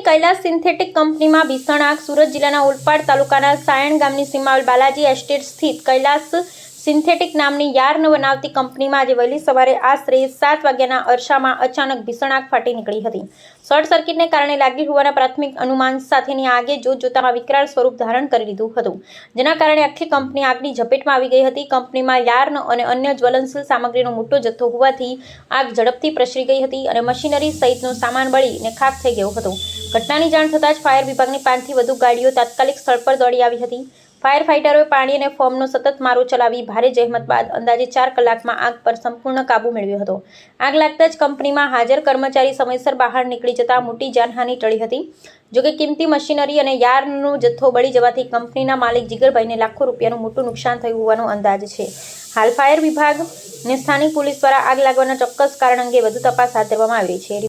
સુરતની કૈલાસ સિન્થેટિક કંપનીમાં ભીષણ આગ। સુરત જિલ્લાના ઓલપાડ તાલુકાના સાયણ ગામની સીમાઓલ બાલાજી એસ્ટેટ સ્થિત કૈલાસ સિન્થેટિક નામની યાર્ન બનાવતી કંપનીમાં આજે વહેલી સવારે આશરે 7 વાગ્યાના અરસામાં અચાનક ભીષણ આગ ફાટી નીકળી હતી। શોર્ટ સર્કિટને કારણે લાગી હોવાના પ્રાથમિક અનુમાન સાથેની આગે જોતજોતામાં વિકરાળ સ્વરૂપ ધારણ કરી લીધું હતું, જેના કારણે આખી કંપની આગની ઝપેટમાં આવી ગઈ હતી। કંપનીમાં યાર્ન અને અન્ય જ્વલનશીલ સામગ્રીનો મોટો જથ્થો હોવાથી આગ ઝડપથી પ્રસરી ગઈ હતી અને મશીનરી સહિતનો સામાન બળીને ખાખ થઈ ગયો હતો। ઘટનાની જાણ થતાં જ ફાયર વિભાગની 5 થી વધુ ગાડીઓ તાત્કાલિક સ્થળ પર દોડી આવી હતી। ફાયર ફાઇટરોએ પાણી અને ફોર્મનો સતત મારો ચલાવી ભારે જહેમત બાદ અંદાજે 4 કલાકમાં આગ પર સંપૂર્ણ કાબુ મેળવ્યો હતો। આગ લાગતા જ કંપનીમાં હાજર કર્મચારી સમયસર બહાર નીકળી જતા મોટી જાનહાનિ ટળી હતી। જોકે કિંમતી મશીનરી અને યાર્નનો જથ્થો બળી જવાથી કંપનીના માલિક જીગરભાઈને લાખો રૂપિયાનું મોટું નુકસાન થયું હોવાનો અંદાજ છે। હાલ ફાયર વિભાગ અને સ્થાનિક પોલીસ દ્વારા આગ લાગવાના ચોક્કસ કારણ અંગે વધુ તપાસ હાથ ધરવામાં આવી રહી છે।